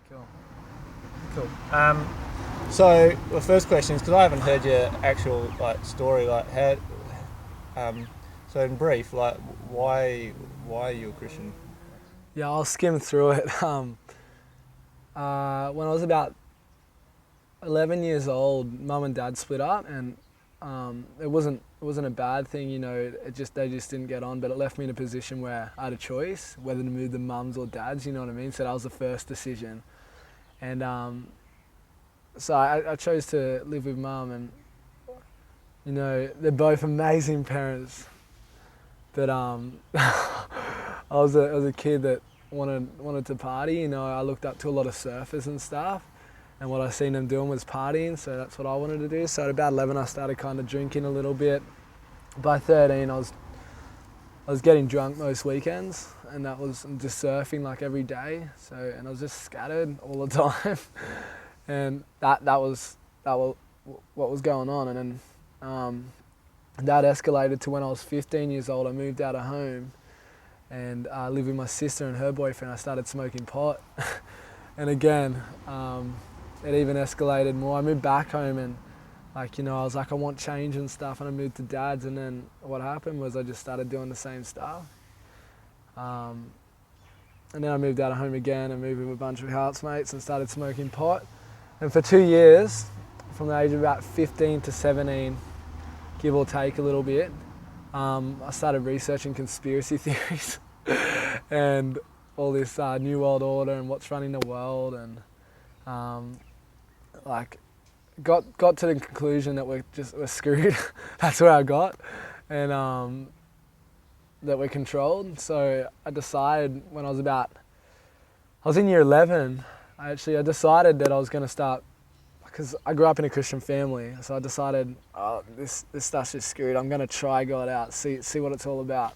Cool. Cool. So the first question is, because I haven't heard your actual story, how. So in brief, why are you a Christian? Yeah, I'll skim through it. When I was about 11 years old, mum and dad split up, and it wasn't a bad thing, they just didn't get on, but it left me in a position where I had a choice whether to move to mums or dads, you know what I mean? So that was the first decision. And so I chose to live with mum, and they're both amazing parents. But I was a kid that wanted to party. I looked up to a lot of surfers and stuff, and what I seen them doing was partying, so that's what I wanted to do. So at about 11 I started kind of drinking a little bit. By 13 I was getting drunk most weekends, and that was just surfing like every day. And I was just scattered all the time. And that was what was going on. And then that escalated to when I was 15 years old. I moved out of home and I lived with my sister and her boyfriend. I started smoking pot. And again, it even escalated more. I moved back home, and I was like, I want change and stuff, and I moved to dad's, and then what happened was I just started doing the same stuff. And then I moved out of home again and moved with a bunch of housemates and started smoking pot. And for 2 years, from the age of about 15 to 17, give or take a little bit, I started researching conspiracy theories and all this New World Order and what's running the world, and got to the conclusion that we're screwed. That's where I got, and that we're controlled. So I decided when I was in year 11, I decided that I was going to start, because I grew up in a Christian family, so I decided, this stuff's just screwed. I'm going to try God out, see what it's all about.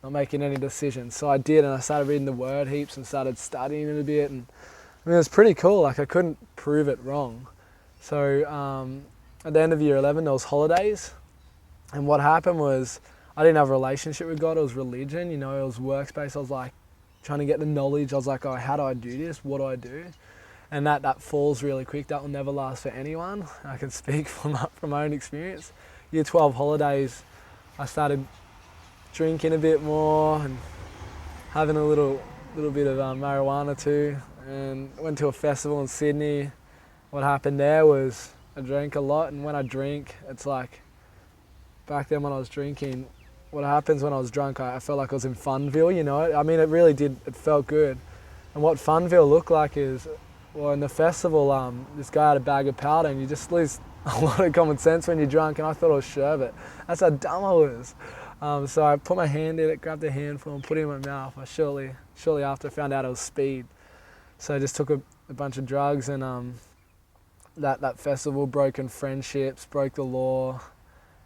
Not making any decisions. So I did, and I started reading the Word heaps and started studying it a bit, and it was pretty cool. I couldn't prove it wrong. So at the end of year 11, there was holidays, and what happened was I didn't have a relationship with God. It was religion, it was works-based. I was trying to get the knowledge. I was like, how do I do this? What do I do? And that falls really quick. That will never last for anyone. I can speak from my own experience. Year 12 holidays, I started drinking a bit more and having a little bit of marijuana too, and went to a festival in Sydney. What happened there was I drank a lot, and when I drink, it's like, back then when I was drinking, what happens when I was drunk, I felt like I was in Funville, I mean, it really did, it felt good. And what Funville looked like is, well, in the festival, this guy had a bag of powder, and you just lose a lot of common sense when you're drunk, and I thought it was sherbet. That's how dumb I was. So I put my hand in it, grabbed a handful and put it in my mouth. I shortly after found out it was speed. So I just took a bunch of drugs, and that festival, broken friendships, broke the law,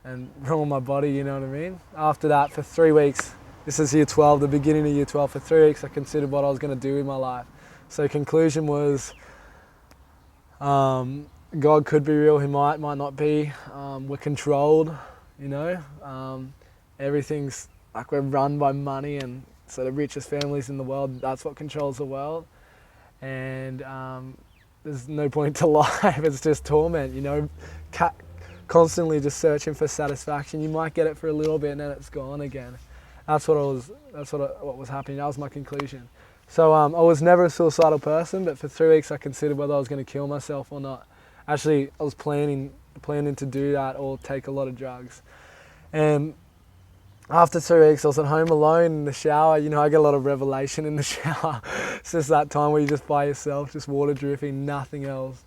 and ruined my body, you know what I mean? After that, for 3 weeks, this is year 12, the beginning of year 12, for 3 weeks I considered what I was going to do with my life. So conclusion was, God could be real, he might not be. We're controlled, everything's like we're run by money, and so the richest families in the world, that's what controls the world. And there's no point to life, it's just torment, constantly just searching for satisfaction. You might get it for a little bit and then it's gone again. That's what was happening. That was my conclusion. So I was never a suicidal person, but for 3 weeks I considered whether I was going to kill myself or not. Actually, I was planning to do that or take a lot of drugs. And after 3 weeks, I was at home alone in the shower. I get a lot of revelation in the shower. It's just that time where you're just by yourself, just water dripping, nothing else.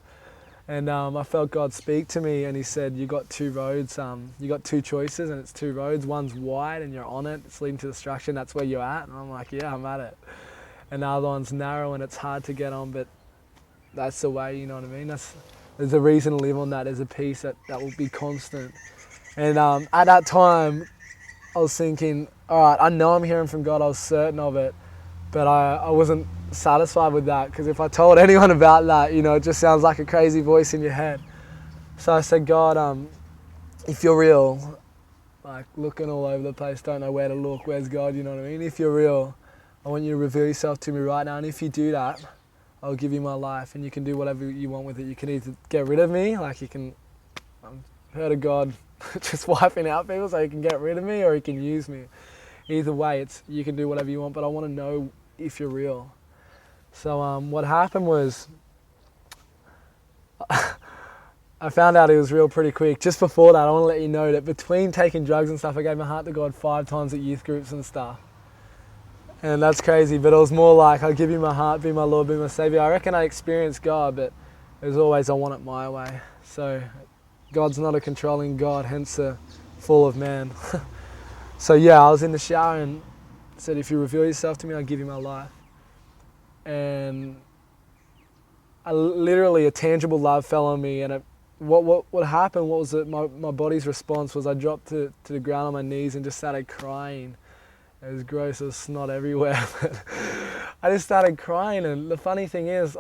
And I felt God speak to me, and he said, you got two roads, you got two choices, and it's two roads. One's wide and you're on it, it's leading to destruction, that's where you're at. And I'm like, yeah, I'm at it. And the other one's narrow and it's hard to get on, but that's the way, you know what I mean? There's a reason to live on that. There's a peace that will be constant. And at that time, I was thinking, all right, I know I'm hearing from God, I was certain of it, but I wasn't satisfied with that, because if I told anyone about that, it just sounds like a crazy voice in your head. So I said, God, if you're real, looking all over the place, don't know where to look, where's God, you know what I mean? If you're real, I want you to reveal yourself to me right now, and if you do that, I'll give you my life, and you can do whatever you want with it. You can either get rid of me, like you can, I've heard of God just wiping out people so he can get rid of me, or he can use me. Either way, you can do whatever you want, but I want to know if you're real. So what happened was, I found out he was real pretty quick. Just before that, I want to let you know that between taking drugs and stuff, I gave my heart to God 5 times at youth groups and stuff. And that's crazy, but it was more like, I'll give you my heart, be my Lord, be my Savior. I reckon I experienced God, but it was always, I want it my way. So God's not a controlling God, hence the fall of man. So yeah, I was in the shower and said, if you reveal yourself to me, I'll give you my life. And literally a tangible love fell on me, and what happened, what was it, my body's response was I dropped to the ground on my knees and just started crying. It was gross, there was snot everywhere. I just started crying, and the funny thing is,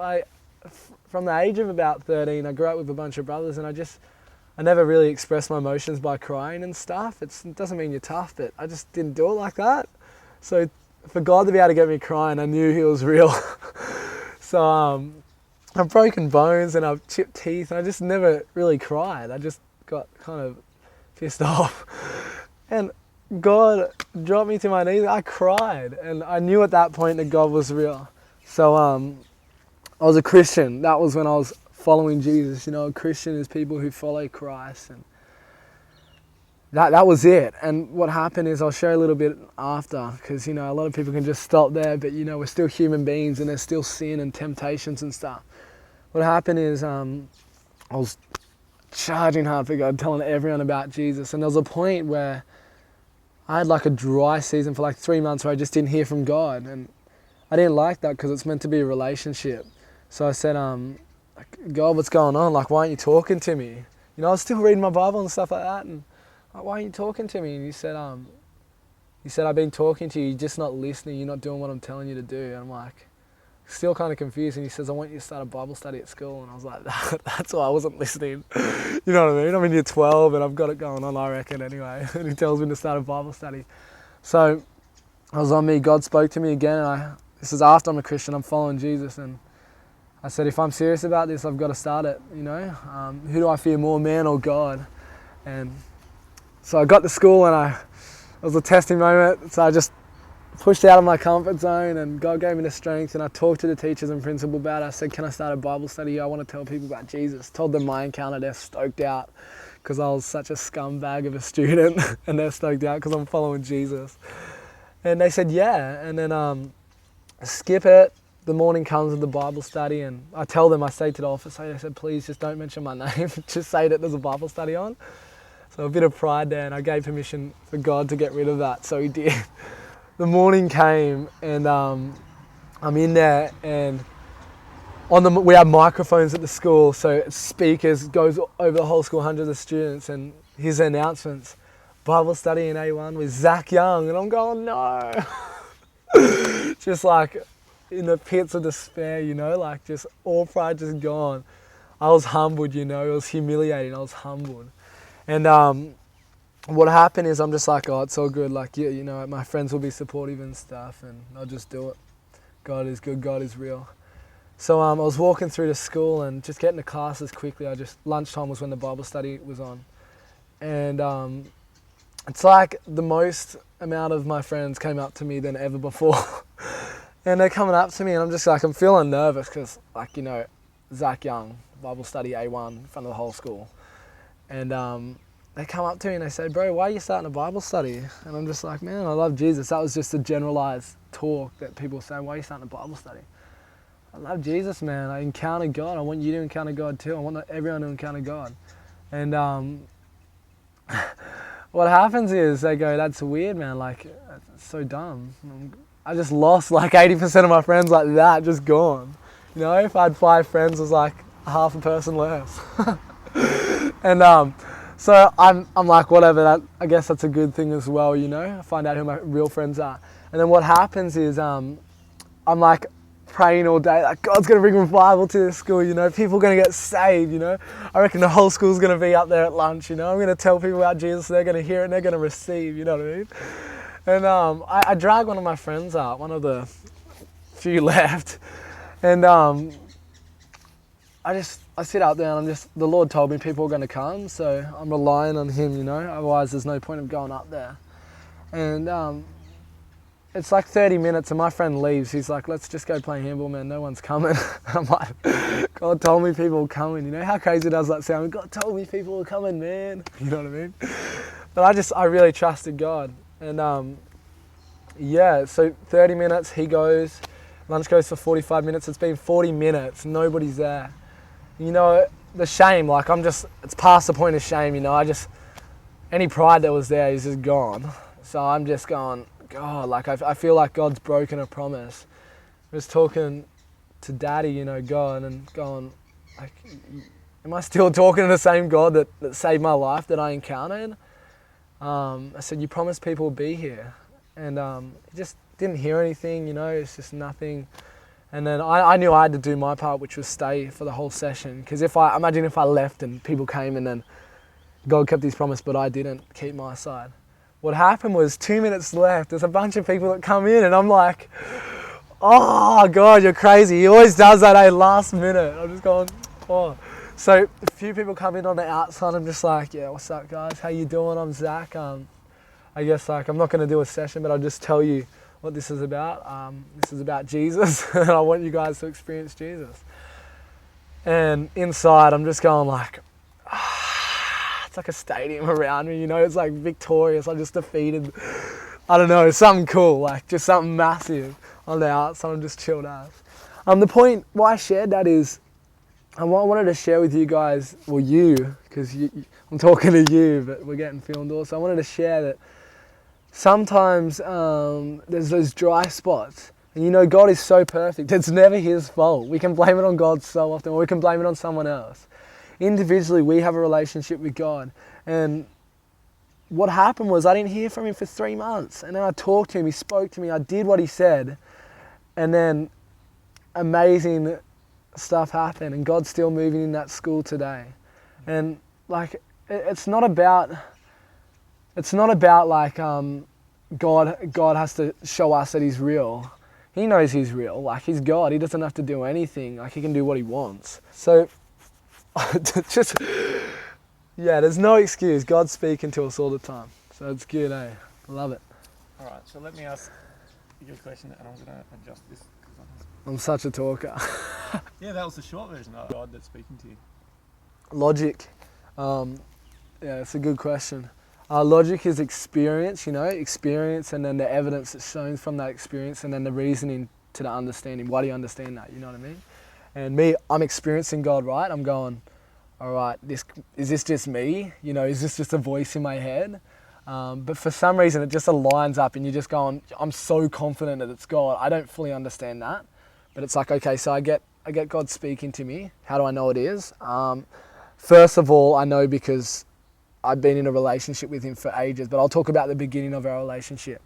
from the age of about 13, I grew up with a bunch of brothers, and I never really expressed my emotions by crying and stuff. It doesn't mean you're tough, but I just didn't do it like that. So for God to be able to get me crying, I knew he was real. So I've broken bones and I've chipped teeth, and I just never really cried. I just got kind of pissed off. And God dropped me to my knees. I cried, and I knew at that point that God was real. So I was a Christian. That was when I was following Jesus. You know, a Christian is people who follow Christ, and that was it. And what happened is, I'll share a little bit after, because, you know, a lot of people can just stop there, but, you know, we're still human beings and there's still sin and temptations and stuff. What happened is I was charging hard for God, telling everyone about Jesus, and there was a point where I had like a dry season for like 3 months where I just didn't hear from God, and I didn't like that because it's meant to be a relationship. So I said, God, what's going on? Like, why aren't you talking to me? You know, I was still reading my Bible and stuff like that, and like, why aren't you talking to me? And he said, I've been talking to you, you're just not listening, you're not doing what I'm telling you to do. And I'm like, still kind of confused. And he says, I want you to start a Bible study at school. And I was like, that's why I wasn't listening. You know what I mean? I'm in year 12 and I've got it going on, I reckon, anyway. And he tells me to start a Bible study. So I was on me. God spoke to me again. And this is after I'm a Christian, I'm following Jesus. And I said, if I'm serious about this, I've got to start it, you know? Who do I fear more, man or God? And so I got to school, and it was a testing moment. So I just pushed out of my comfort zone, and God gave me the strength, and I talked to the teachers and principal about it. I said, can I start a Bible study? I want to tell people about Jesus. Told them my encounter. They're stoked out because I was such a scumbag of a student, and they're stoked out because I'm following Jesus. And they said, yeah. And then skip it. The morning comes with the Bible study, and I tell them, I say to the officer, I said, please just don't mention my name. Just say that there's a Bible study on. So a bit of pride there, and I gave permission for God to get rid of that, so he did. The morning came, and I'm in there, and we have microphones at the school, so speakers goes over the whole school, hundreds of students, and here's the announcements. Bible study in A1 with Zac Young, and I'm going, no. Just like in the pits of despair, you know, like just all pride just gone. I was humbled, you know, it was humiliating, I was humbled. And what happened is, I'm just like, oh, it's all good. Like, yeah, you know, my friends will be supportive and stuff, and I'll just do it. God is good. God is real. So I was walking through the school and just getting to classes quickly. Lunchtime was when the Bible study was on. And it's like the most amount of my friends came up to me than ever before. And they're coming up to me, and I'm just like, I'm feeling nervous because, like, you know, Zac Young, Bible study A1 in front of the whole school. And they come up to me and they say, bro, why are you starting a Bible study? And I'm just like, man, I love Jesus. That was just a generalized talk that people say, why are you starting a Bible study? I love Jesus, man. I encounter God. I want you to encounter God too. I want everyone to encounter God. And what happens is they go, that's weird, man. Like, it's so dumb. I just lost like 80% of my friends like that, just gone. You know, if I had 5 friends, it was like half a person less. And so I'm like, whatever, I guess that's a good thing as well, you know, I find out who my real friends are. And then what happens is I'm like praying all day, like, God's going to bring revival to this school, you know, people are going to get saved, you know. I reckon the whole school's going to be up there at lunch, you know. I'm going to tell people about Jesus, they're going to hear it and they're going to receive, you know what I mean. And I drag one of my friends out, one of the few left, And I sit out there and the Lord told me people are going to come, so I'm relying on Him, you know, otherwise there's no point of going up there. And it's like 30 minutes and my friend leaves. He's like, let's just go play handball, man, no one's coming. I'm like, God told me people were coming, you know, how crazy does that sound? God told me people were coming, man, you know what I mean? But I really trusted God. And so 30 minutes, he goes, lunch goes for 45 minutes, it's been 40 minutes, nobody's there. You know, the shame, like it's past the point of shame, you know, any pride that was there is just gone. So I'm just going, God, like I feel like God's broken a promise. I was talking to Daddy, you know, God, and going, like, am I still talking to the same God that saved my life that I encountered? I said, you promised people would be here. And he just didn't hear anything, you know, it's just nothing. And then I knew I had to do my part, which was stay for the whole session. Because imagine if I left and people came and then God kept His promise, but I didn't keep my side. What happened was 2 minutes left, there's a bunch of people that come in and I'm like, oh God, you're crazy. He always does that, last minute. I'm just going, oh. So a few people come in on the outside, I'm just like, yeah, what's up guys, how you doing? I'm Zach. I guess like I'm not going to do a session, but I'll just tell you what this is about. This is about Jesus and I want you guys to experience Jesus. And inside I'm just going like, it's like a stadium around me, you know, it's like victorious, I just defeated, I don't know, something cool, like just something massive. On the outside I'm just chilled out. The point why I shared that is, I wanted to share with you guys, well you, because I'm talking to you, but we're getting filmed also. I wanted to share that sometimes there's those dry spots. And you know, God is so perfect. It's never His fault. We can blame it on God so often, or we can blame it on someone else. Individually, we have a relationship with God. And what happened was I didn't hear from Him for 3 months. And then I talked to Him, He spoke to me, I did what He said. And then amazing stuff happened. And God's still moving in that school today. And like, it's not about like God has to show us that He's real. He knows He's real. Like, He's God. He doesn't have to do anything. Like, He can do what He wants. So there's no excuse. God's speaking to us all the time. So it's good, eh? Love it. All right, so let me ask you a question, and I'm going to adjust this. I'm such a talker. Yeah, that was the short version of God that's speaking to you. Logic. It's a good question. Logic is experience, you know, experience and then the evidence that's shown from that experience and then the reasoning to the understanding. Why do you understand that? You know what I mean? And me, I'm experiencing God, right? I'm going, all right, is this just me? You know, is this just a voice in my head? But for some reason, it just aligns up and you're just going, I'm so confident that it's God. I don't fully understand that. But it's like, okay, so I get God speaking to me. How do I know it is? First of all, I know because I've been in a relationship with Him for ages, but I'll talk about the beginning of our relationship.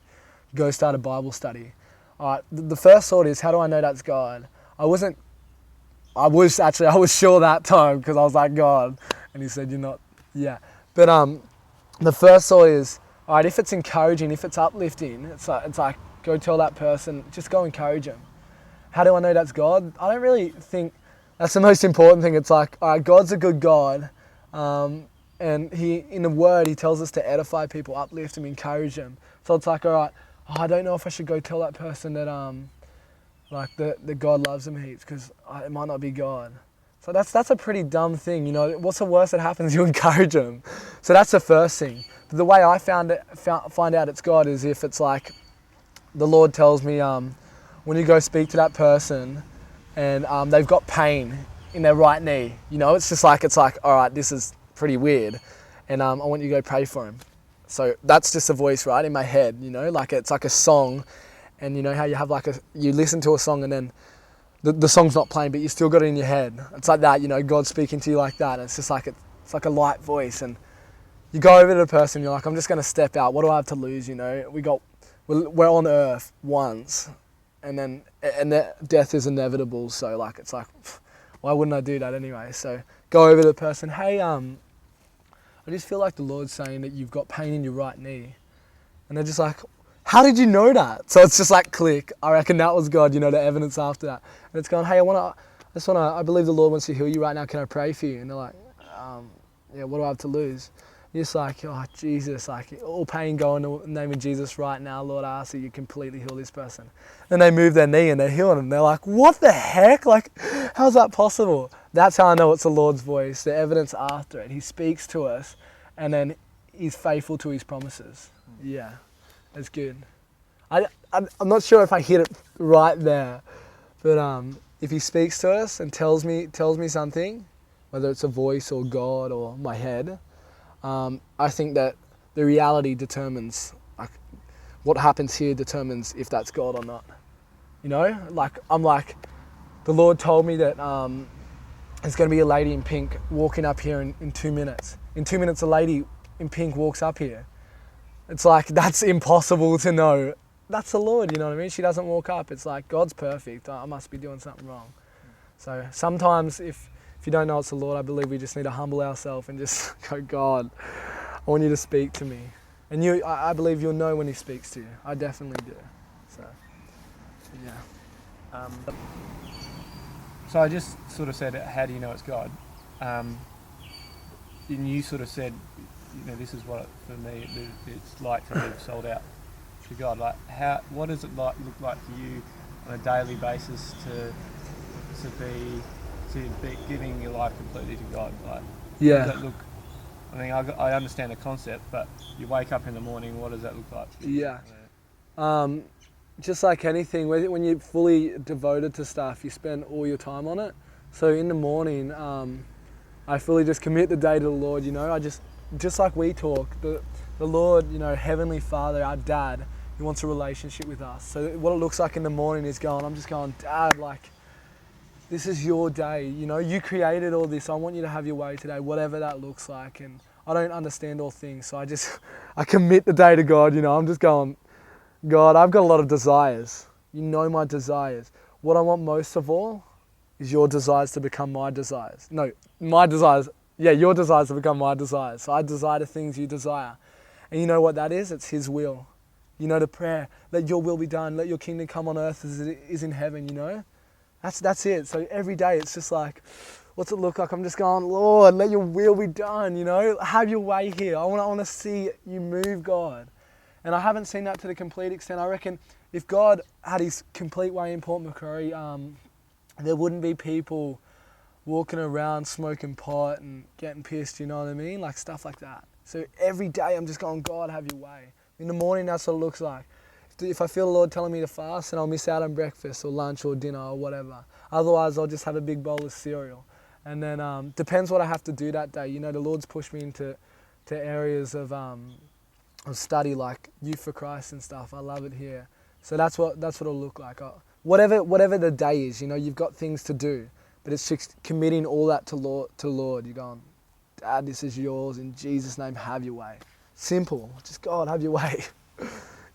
Go start a Bible study. All right, the first thought is, how do I know that's God? I was sure that time because I was like, God, and He said, you're not, yeah. But the first thought is, all right, if it's encouraging, if it's uplifting, it's like, go tell that person, just go encourage them. How do I know that's God? I don't really think that's the most important thing. It's like, all right, God's a good God. And He, in the Word, He tells us to edify people, uplift them, encourage them. So it's like, all right, I don't know if I should go tell that person that that God loves them heaps because it might not be God. So that's a pretty dumb thing, you know. What's the worst that happens? You encourage them. So that's the first thing. But the way I find out it's God is if it's like the Lord tells me when you go speak to that person and they've got pain in their right knee, you know, it's like, all right, this is pretty weird, and I want you to go pray for him. So that's just a voice, right, in my head, you know, like it's like a song, and you know how you have you listen to a song and then the song's not playing, but you still got it in your head. It's like that, you know, God's speaking to you like that. And it's just like it's like a light voice, and you go over to the person, you're like, I'm just going to step out. What do I have to lose? You know, we're on earth once, and death is inevitable. So like, it's like, why wouldn't I do that anyway? So go over to the person. Hey, I just feel like the Lord's saying that you've got pain in your right knee, and they're just like, how did you know that? So it's just like click. I reckon that was God, the evidence after that. And it's going, hey, I believe the Lord wants to heal you right now. Can I pray for you? And they're like, yeah, what do I have to lose? You're just like, oh, Jesus, like all pain go in the name of Jesus right now. Lord, I ask that you completely heal this person. Then they move their knee and they're healing them. They're like, what the heck? Like, how's that possible? That's how I know it's the Lord's voice, the evidence after it. He speaks to us and then he's faithful to his promises. Yeah, that's good. I'm not sure if I hit it right there, but if he speaks to us and tells me something, whether it's a voice or God or my head, I think that the reality determines, like, what happens here determines if that's God or not. Like I'm like, the Lord told me that there's going to be a lady in pink walking up here in 2 minutes. In 2 minutes, a lady in pink walks up here. It's like, that's impossible to know. That's the Lord, you know what I mean? She doesn't walk up. It's like, God's perfect. I must be doing something wrong. So sometimes if you don't know it's the Lord, I believe we just need to humble ourselves and just go, God, I want you to speak to me. And I believe you'll know when he speaks to you. I definitely do. So, yeah. So I just sort of said, how do you know it's God? And you sort of said, this is what for me it's like to live sold out to God. Like, what does it look like for you on a daily basis to be giving your life completely to God? Like, Yeah. How does that look? I mean, I understand the concept, but you wake up in the morning, what does that look like? Yeah. Just like anything, when you're fully devoted to stuff, you spend all your time on it. So in the morning, I fully just commit the day to the Lord. I just like we talk, the Lord, Heavenly Father, our Dad, he wants a relationship with us. So what it looks like in the morning is I'm just going, Dad, like, this is your day. You created all this. I want you to have your way today, whatever that looks like. And I don't understand all things, so I commit the day to God. I'm just going, God, I've got a lot of desires. You know my desires. What I want most of all is your desires to become my desires. No, my desires. Yeah, your desires to become my desires. So I desire the things you desire. And you know what that is? It's his will. The prayer, let your will be done. Let your kingdom come on earth as it is in heaven, That's it. So every day it's just like, what's it look like? I'm just going, Lord, let your will be done, Have your way here. I want to see you move, God. And I haven't seen that to the complete extent. I reckon if God had his complete way in Port Macquarie, there wouldn't be people walking around smoking pot and getting pissed, you know what I mean? Like stuff like that. So every day I'm just going, God, have your way. In the morning, that's what it looks like. If I feel the Lord telling me to fast, then I'll miss out on breakfast or lunch or dinner or whatever. Otherwise, I'll just have a big bowl of cereal. And then depends what I have to do that day. The Lord's pushed me into areas of study like Youth for Christ and stuff. I love it here. So that's what it'll look like. Whatever the day is, you've got things to do, but it's just committing all that to Lord. You're going, Dad, this is yours. In Jesus' name, have your way. Simple. Just God, have your way.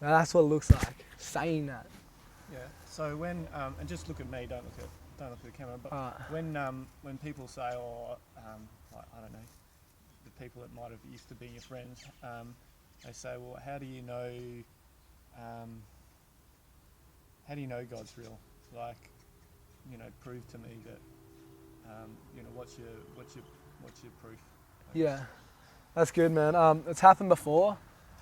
Now that's what it looks like. Saying that. Yeah. So when and just look at me. Don't look at the camera. But when people say, like, I don't know, the people that might have used to be your friends, they say, well, how do you know God's real? Like, prove to me that, what's your proof? Yeah, that's good, man. It's happened before.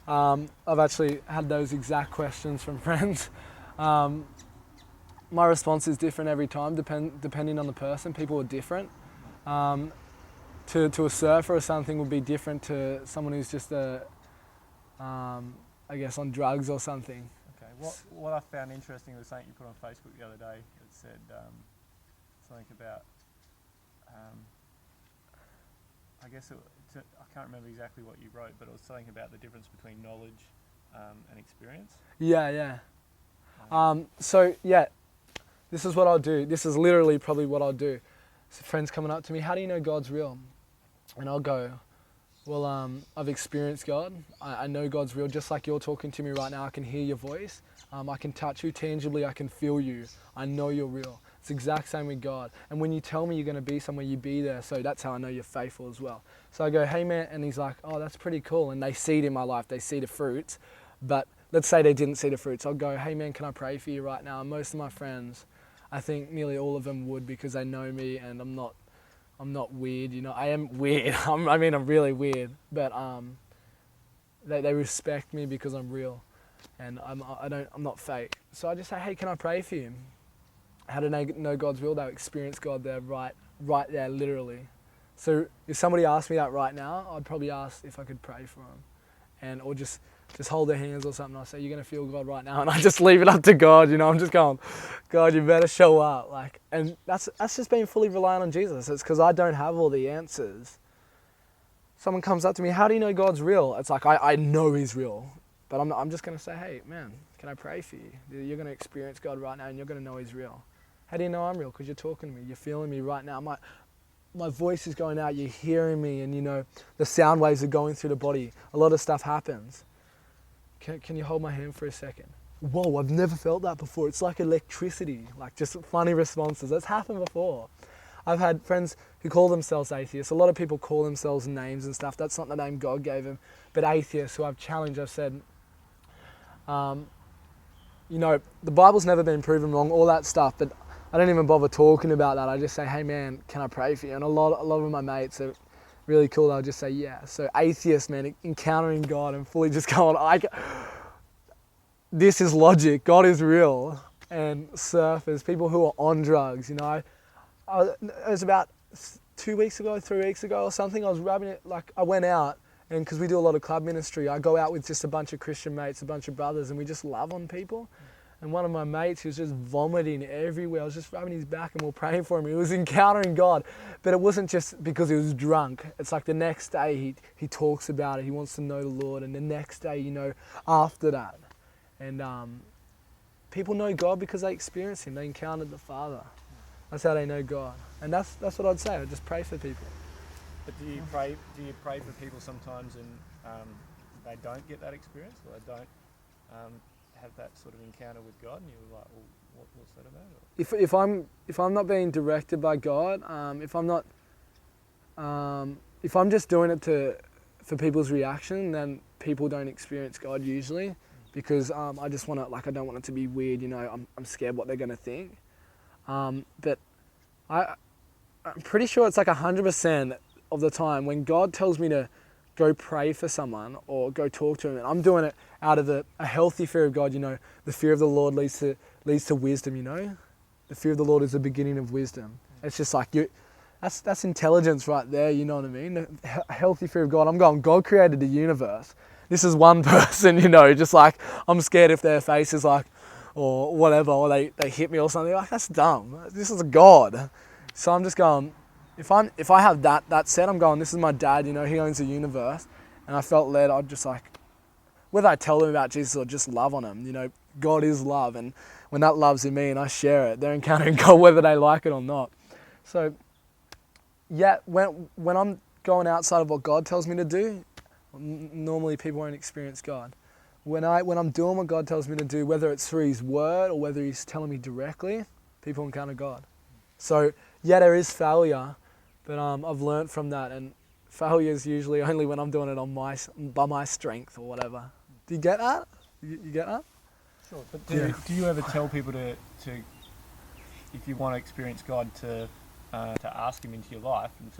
I've actually had those exact questions from friends. My response is different every time, depending on the person. People are different. To a surfer or something would be different to someone who's just I guess on drugs or something. Okay. What I found interesting was something you put on Facebook the other day. It said something about I guess I can't remember exactly what you wrote, but it was something about the difference between knowledge and experience. Yeah. So yeah, this is what I'll do. This is literally probably what I'll do. So friends coming up to me, how do you know God's real? And I'll go, well, I've experienced God. I know God's real. Just like you're talking to me right now, I can hear your voice. I can touch you tangibly. I can feel you. I know you're real. It's the exact same with God. And when you tell me you're going to be somewhere, you be there. So that's how I know you're faithful as well. So I go, hey man, and he's like, oh, that's pretty cool. And they see it in my life. They see the fruits. But let's say they didn't see the fruits. I'll go, hey man, can I pray for you right now? And most of my friends, I think nearly all of them would, because they know me and I'm not weird, you know. I am weird. I'm really weird, but they respect me because I'm real, and I'm not fake. So I just say, hey, can I pray for you? How do they know God's will? They'll experience God there, right there, literally. So if somebody asked me that right now, I'd probably ask if I could pray for them, or just hold their hands or something. I'll say, you're gonna feel God right now, and I just leave it up to God. You know, I'm just going, God, you better show up. Like, and that's just being fully reliant on Jesus. It's because I don't have all the answers. Someone comes up to me, how do you know God's real? It's like, I know He's real, but I'm just gonna say, hey man, can I pray for you? You're gonna experience God right now, and you're gonna know He's real. How do you know I'm real? Because you're talking to me, you're feeling me right now. My voice is going out, you're hearing me, and you know, the sound waves are going through the body. A lot of stuff happens. Can you hold my hand for a second? Whoa, I've never felt that before. It's like electricity, like just funny responses. That's happened before. I've had friends who call themselves atheists. A lot of people call themselves names and stuff. That's not the name God gave them. But atheists who I've challenged, I've said, you know, the Bible's never been proven wrong, all that stuff, but I don't even bother talking about that. I just say, hey man, can I pray for you? And a lot of my mates are really cool. They'll just say, yeah. So atheists, man, encountering God and fully just going, this is logic. God is real. And surfers, people who are on drugs, you know. It was about 3 weeks ago or something. I was rubbing it, like I went out, and because we do a lot of club ministry, I go out with just a bunch of Christian mates, a bunch of brothers, and we just love on people. And one of my mates, he was just vomiting everywhere. I was just rubbing his back and we were praying for him. He was encountering God. But it wasn't just because he was drunk. It's like the next day he talks about it. He wants to know the Lord. And the next day, you know, after that. And people know God because they experience Him. They encountered the Father. That's how they know God. And that's what I'd say. I just pray for people. But do you pray for people sometimes and they don't get that experience, or they don't have that sort of encounter with God, and you're like, well, what's that about? If I'm not being directed by God, if I'm just doing it for people's reaction, then people don't experience God usually, because I just want to, I don't want it to be weird, you know. I'm scared what they're gonna think. But I'm pretty sure it's like 100% of the time when God tells me to go pray for someone or go talk to him, and I'm doing it out of a healthy fear of God, you know. The fear of the Lord leads to wisdom, you know. The fear of the Lord is the beginning of wisdom. It's just like that's intelligence right there, you know what I mean? A healthy fear of God. I'm going, God created the universe. This is one person, you know, just like I'm scared if their face is like, or whatever, or they hit me or something. Like, that's dumb. This is a God. So I'm just going, if I have that set, I'm going, this is my dad, you know, he owns the universe. And I felt led, I'd just like, whether I tell them about Jesus or just love on him, you know, God is love. And when that love's in me and I share it, they're encountering God whether they like it or not. So yeah, when I'm going outside of what God tells me to do, normally people won't experience God. When I'm doing what God tells me to do, whether it's through His Word or whether He's telling me directly, people encounter God. So yeah, there is failure, but I've learned from that, and failure is usually only when I'm doing it by my strength or whatever. Do you get that? You get that? Sure. But do you ever tell people to if you want to experience God, to ask Him into your life, and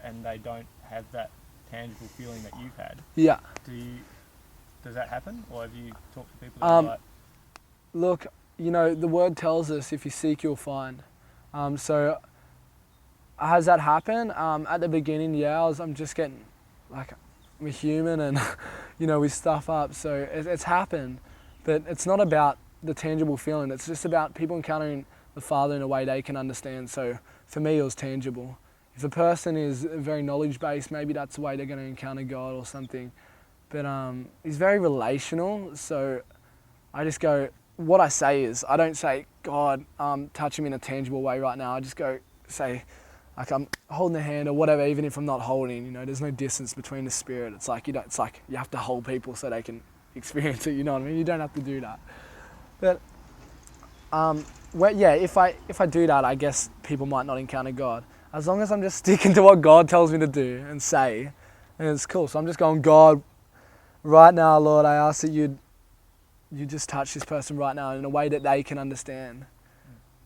and they don't have that tangible feeling that you've had? Yeah. Does that happen, or have you talked to people that are like? Look, you know, the Word tells us if you seek, you'll find. So has that happened? At the beginning, yeah, I'm just getting, like, I'm a human and, you know, we stuff up. So it's happened, but it's not about the tangible feeling. It's just about people encountering the Father in a way they can understand. So for me, it was tangible. If a person is very knowledge-based, maybe that's the way they're going to encounter God or something. But He's very relational, so I just go, what I say is, I don't say, God, touch him in a tangible way right now. I just go say, like, I'm holding a hand or whatever, even if I'm not holding, you know, there's no distance between the spirit. It's like you have to hold people so they can experience it, you know what I mean? You don't have to do that. But if I do that, I guess people might not encounter God. As long as I'm just sticking to what God tells me to do and say, and it's cool. So I'm just going, God, right now, Lord, I ask that you'd you just touch this person right now in a way that they can understand.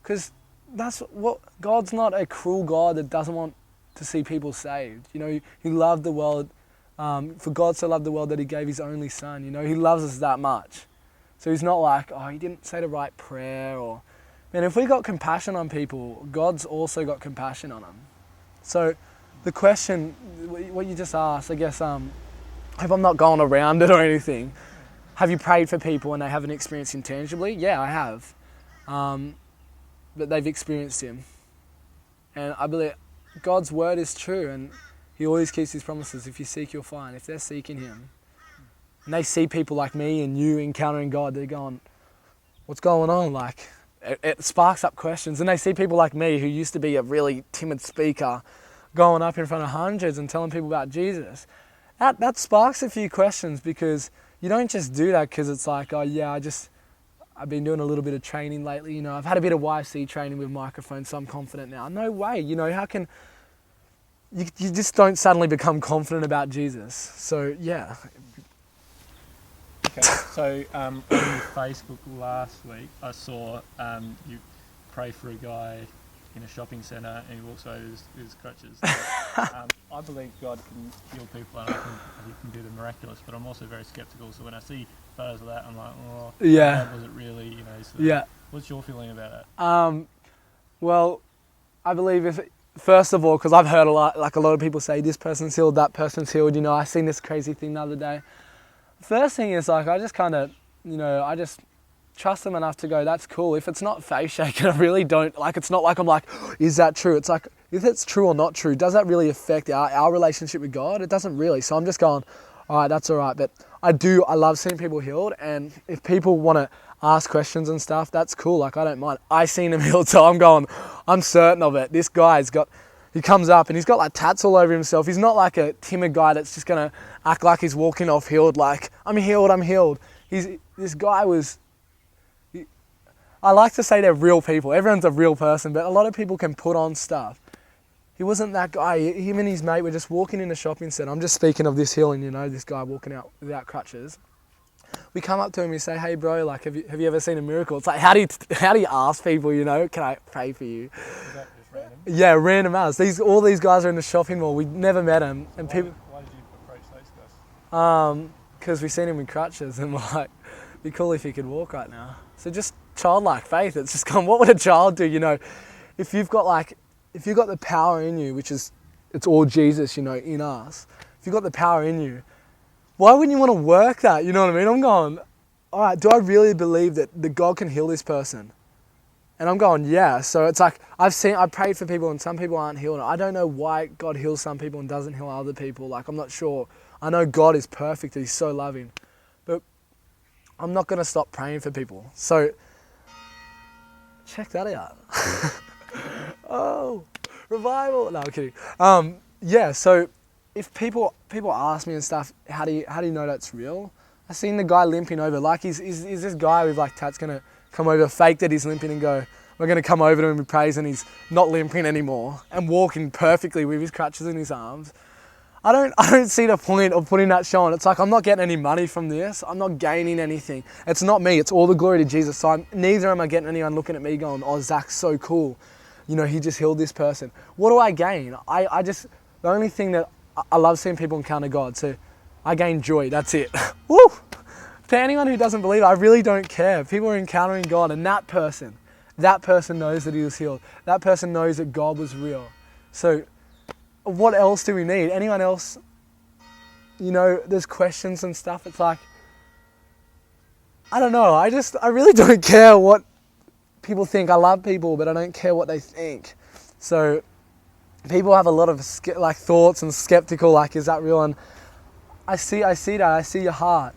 Because that's what, God's not a cruel God that doesn't want to see people saved. You know, he loved the world, for God so loved the world that he gave his only son. You know, he loves us that much. So he's not like, oh, he didn't say the right prayer, or, man, if we got compassion on people, God's also got compassion on them. So the question, what you just asked, I guess, I hope I'm not going around it or anything. Have you prayed for people and they haven't experienced him tangibly? Yeah, I have. But they've experienced him. And I believe God's word is true, and he always keeps his promises. If you seek, you'll find. If they're seeking him, and they see people like me and you encountering God, they're going, what's going on? Like, it sparks up questions. And they see people like me, who used to be a really timid speaker, going up in front of hundreds and telling people about Jesus. That sparks a few questions, because you don't just do that because it's like, oh yeah, I've been doing a little bit of training lately, you know, I've had a bit of YC training with microphones, so I'm confident now. No way, you know, how can, you just don't suddenly become confident about Jesus. So yeah. Okay, so on your Facebook last week, I saw you pray for a guy in a shopping centre and he walks away with his crutches. I believe God can heal people and he can do the miraculous, but I'm also very sceptical. So when I see photos of that, I'm like, oh, yeah, was it really? You know. So yeah. What's your feeling about that? Well, I believe first of all, because I've heard a lot of people say this person's healed, that person's healed. You know, I seen this crazy thing the other day. First thing is, like, I just kind of, you know, I just trust them enough to go, that's cool. If it's not faith shaking, I really don't, like, it's not like I'm like, is that true? It's like, if it's true or not true, does that really affect our relationship with God? It doesn't really. So I'm just going, all right, that's all right. But I love seeing people healed. And if people want to ask questions and stuff, that's cool. Like, I don't mind. I seen him healed, so I'm certain of it. This guy's he comes up and he's got like tats all over himself. He's not like a timid guy that's just going to act like he's walking off healed, like, I'm healed. This guy was, I like to say they're real people. Everyone's a real person, but a lot of people can put on stuff. He wasn't that guy. Him and his mate were just walking in the shopping centre. I'm just speaking of this healing, you know, this guy walking out without crutches. We come up to him and we say, hey bro, like, have you ever seen a miracle? It's like, how do you ask people, you know, can I pray for you? Is that just random? Yeah, random as. All these guys are in the shopping mall. We never met them. And Why did you approach those guys? Because we seen him with crutches and we're like, it'd be cool if he could walk right now. So just childlike faith. It's just gone, what would a child do, you know? If you've got the power in you, it's all Jesus, you know, in us. If you've got the power in you, why wouldn't you want to work that? You know what I mean? I'm going, all right, do I really believe that God can heal this person? And I'm going, yeah. So it's like, I prayed for people and some people aren't healed. I don't know why God heals some people and doesn't heal other people. Like, I'm not sure. I know God is perfect. He's so loving. But I'm not going to stop praying for people. So check that out. Oh, revival. No, I'm kidding. Yeah, so if people ask me and stuff, how do you know that's real? I seen the guy limping over. Like, is this guy with like tats going to come over, fake that he's limping and go, we're going to come over to him with praise, and he's not limping anymore and walking perfectly with his crutches in his arms? I don't see the point of putting that show on. It's like, I'm not getting any money from this. I'm not gaining anything. It's not me. It's all the glory to Jesus. So neither am I getting anyone looking at me going, oh, Zach's so cool. You know, he just healed this person. What do I gain? The only thing that I love seeing people encounter God. So I gain joy. That's it. Woo! To anyone who doesn't believe it, I really don't care. People are encountering God, and that person knows that he was healed. That person knows that God was real. So what else do we need? Anyone else? You know, there's questions and stuff. It's like, I don't know. I really don't care what people think. I love people, but I don't care what they think. So people have a lot of thoughts and skeptical, like, is that real? And I see that. I see your heart.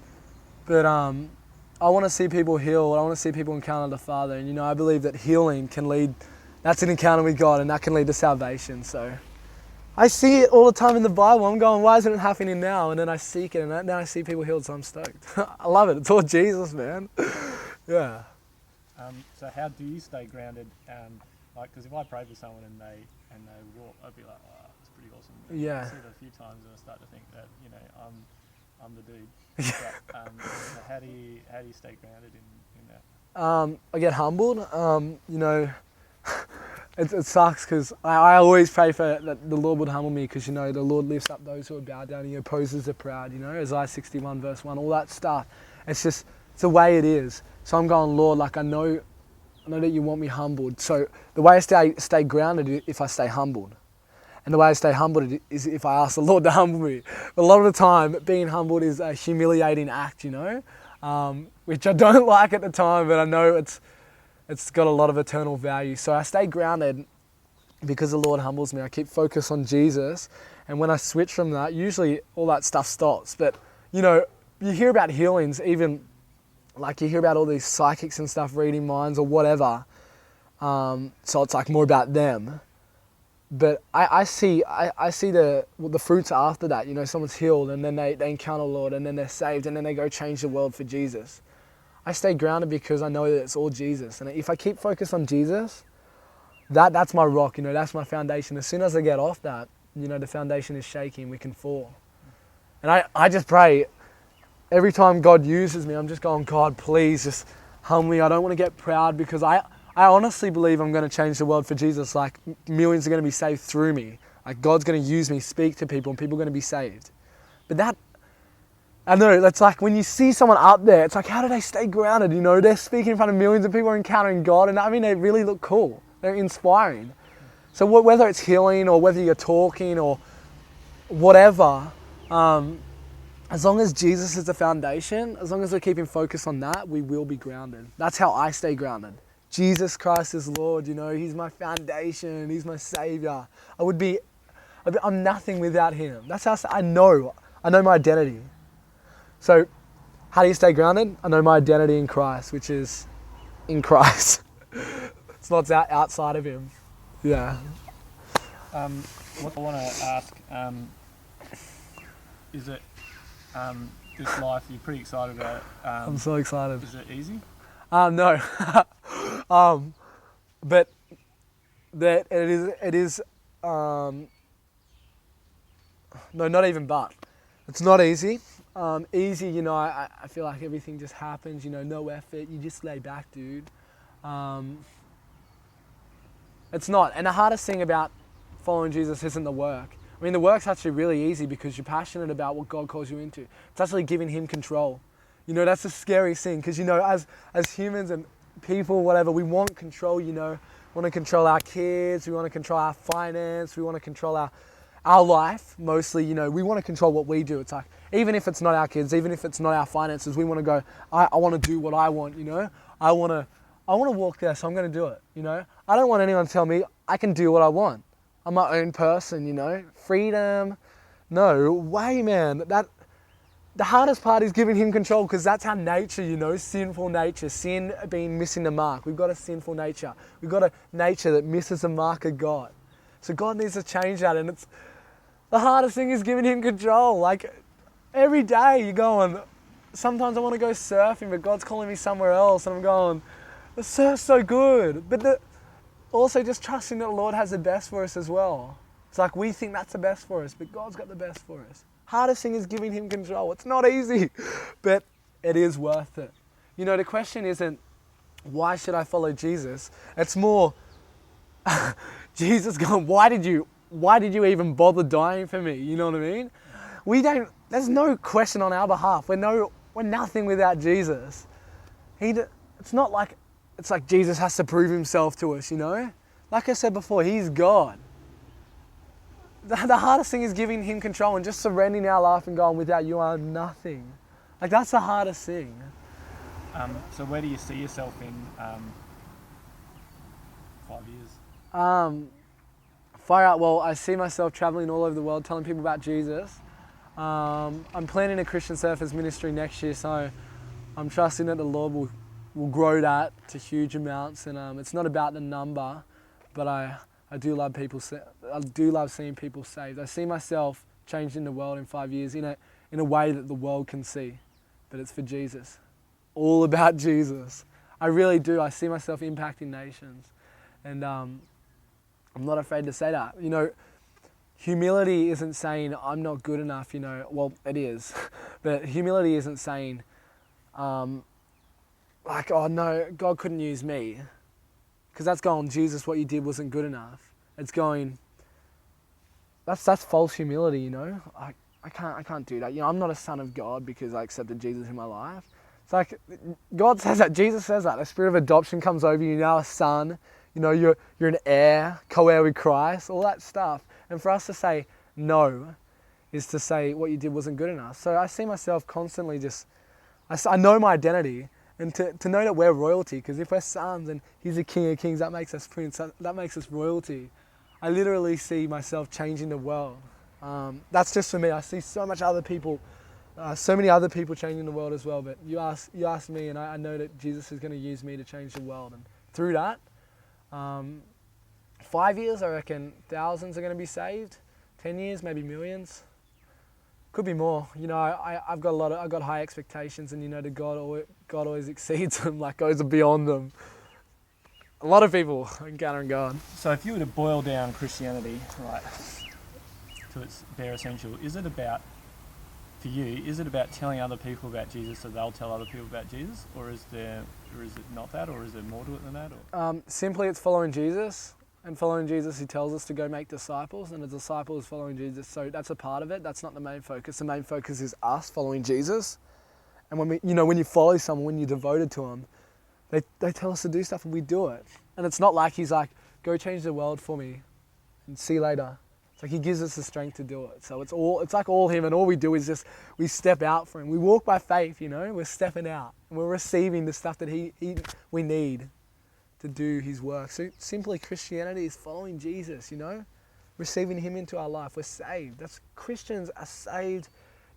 But I want to see people healed. I want to see people encounter the Father. And, you know, I believe that healing can lead, that's an encounter with God, and that can lead to salvation. So I see it all the time in the Bible. I'm going, why isn't it happening now? And then I seek it, and now I see people healed, so I'm stoked. I love it. It's all Jesus, man. Yeah. So how do you stay grounded? Because if I pray for someone and they walk, I'd be like, oh, that's pretty awesome. And Yeah. I see it a few times and I start to think that, you know, I'm the dude. But, how do you stay grounded in that? I get humbled. It sucks because I always pray for that the Lord would humble me, because the Lord lifts up those who are bowed down, He opposes the proud, Isaiah 61 verse 1, all that stuff. It's the way it is. So I'm going, Lord, like I know that you want me humbled. So the way I stay grounded is if I stay humbled. And the way I stay humbled is if I ask the Lord to humble me. But a lot of the time, being humbled is a humiliating act, which I don't like at the time, but I know it's got a lot of eternal value. So I stay grounded because the Lord humbles me. I keep focused on Jesus. And when I switch from that, usually all that stuff stops. But, you hear about healings, even like you hear about all these psychics and stuff reading minds or whatever. So it's like more about them. But I see the fruits after that. Someone's healed and then they encounter the Lord and then they're saved and then they go change the world for Jesus. I stay grounded because I know that it's all Jesus. And if I keep focused on Jesus, that's my rock, that's my foundation. As soon as I get off that, the foundation is shaking, we can fall. And I just pray, every time God uses me, I'm just going, God, please just humble me. I don't want to get proud, because I honestly believe I'm going to change the world for Jesus. Like, millions are going to be saved through me. Like, God's going to use me, speak to people, and people are going to be saved. But I know, that's like when you see someone up there, it's like, how do they stay grounded? They're speaking in front of millions of people, are encountering God, and they really look cool. They're inspiring. So whether it's healing or whether you're talking or whatever, as long as Jesus is the foundation, as long as we're keeping focus on that, we will be grounded. That's how I stay grounded. Jesus Christ is Lord, He's my foundation, He's my Savior. I'm nothing without Him. That's how I know my identity. So, how do you stay grounded? I know my identity in Christ, which is in Christ. It's not outside of Him. Yeah. What I want to ask, is it this life, you're pretty excited about it. I'm so excited. Is it easy? No. But that it is no, not even but. It's not easy. Easy, I feel like everything just happens, no effort, you just lay back, dude. It's not. And the hardest thing about following Jesus isn't the work. I mean, the work's actually really easy because you're passionate about what God calls you into. It's actually giving Him control. That's the scary thing, because, as humans and people, whatever, we want control, We want to control our kids, we want to control our finance, we want to control our life, mostly, we want to control what we do. It's like, even if it's not our kids, even if it's not our finances, we want to go, I want to do what I want, I want to walk there, so I'm going to do it, I don't want anyone to tell me I can do what I want. I'm my own person, freedom. No way, man. The hardest part is giving Him control, because that's our nature, sinful nature, sin being missing the mark. We've got a sinful nature. We've got a nature that misses the mark of God. So God needs to change that, and the hardest thing is giving Him control. Like, every day you're going, sometimes I want to go surfing, but God's calling me somewhere else, and I'm going, the surf's so good. But also just trusting that the Lord has the best for us as well. It's like we think that's the best for us, but God's got the best for us. Hardest thing is giving Him control. It's not easy, but it is worth it. The question isn't, why should I follow Jesus? It's more, Jesus going, why did you even bother dying for me? You know what I mean? There's no question on our behalf. We're nothing without Jesus. It's like Jesus has to prove Himself to us, Like I said before, He's God. The hardest thing is giving Him control and just surrendering our life and going, without you, I'm nothing. Like, that's the hardest thing. So where do you see yourself in 5 years? Far out. Well, I see myself traveling all over the world, telling people about Jesus. I'm planning a Christian Surfers ministry next year, so I'm trusting that the Lord will grow that to huge amounts. And it's not about the number, but I do love seeing people saved. I see myself changing the world in 5 years in a way that the world can see, but it's for Jesus. All about Jesus. I really do. I see myself impacting nations, and I'm not afraid to say that. humility isn't saying I'm not good enough, well, it is, but humility isn't saying, oh no, God couldn't use me. Because that's going, Jesus, what you did wasn't good enough. It's going, that's false humility, I can't do that. I'm not a son of God because I accepted Jesus in my life. It's like, God says that, Jesus says that. The spirit of adoption comes over you, you're now a son, you're an heir, co-heir with Christ, all that stuff. And for us to say no is to say what you did wasn't good enough. So I see myself constantly I know my identity, and to know that we're royalty, because if we're sons and he's the King of Kings, that makes us prince, that makes us royalty. I literally see myself changing the world. That's just for me. I see so many other people changing the world as well. But you ask me, and I know that Jesus is going to use me to change the world. And through that, 5 years, I reckon thousands are going to be saved. 10 years, maybe millions. Could be more. I've got high expectations, and that God always exceeds them, like goes beyond them. A lot of people encountering God. So if you were to boil down Christianity, right, to its bare essential, is it about telling other people about Jesus so they'll tell other people about Jesus, or is it not that, or is there more to it than that? Simply, it's following Jesus. And following Jesus, he tells us to go make disciples, and a disciple is following Jesus. So that's a part of it. That's not the main focus. The main focus is us following Jesus. And when you follow someone, when you're devoted to them, they tell us to do stuff and we do it. And it's not like he's like, go change the world for me and see you later. It's like he gives us the strength to do it. So it's like all him, and all we do is just, we step out for him. We walk by faith, we're stepping out and we're receiving the stuff that we need to do his work. So simply Christianity is following Jesus, receiving him into our life. We're saved. Christians are saved.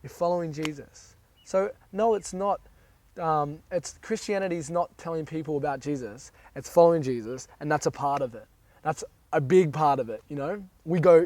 You're following Jesus. So no, it's not, Christianity is not telling people about Jesus. It's following Jesus, and that's a part of it. That's a big part of it,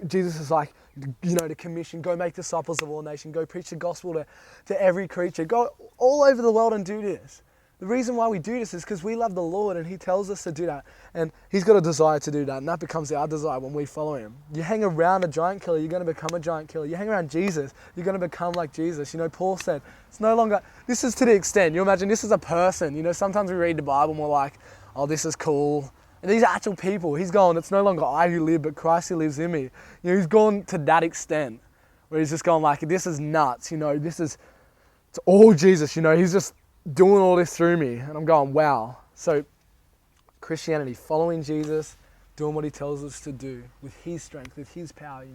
Jesus is like, to commission, go make disciples of all nations, go preach the gospel to every creature, go all over the world and do this. The reason why we do this is because we love the Lord, and he tells us to do that. And he's got a desire to do that, and that becomes our desire when we follow him. You hang around a giant killer, you're going to become a giant killer. You hang around Jesus, you're going to become like Jesus. Paul said, it's no longer, this is to the extent, you imagine this is a person. Sometimes we read the Bible and we're like, oh, this is cool. And these are actual people. He's gone, it's no longer I who live, but Christ who lives in me. He's gone to that extent where he's just gone like, this is nuts. It's all Jesus. He's just doing all this through me. And I'm going, wow. So Christianity, following Jesus, doing what he tells us to do with his strength, with his power,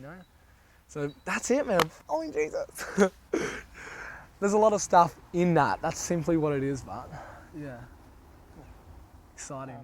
So that's it, man. Following Jesus. There's a lot of stuff in that. That's simply what it is, but yeah. Exciting.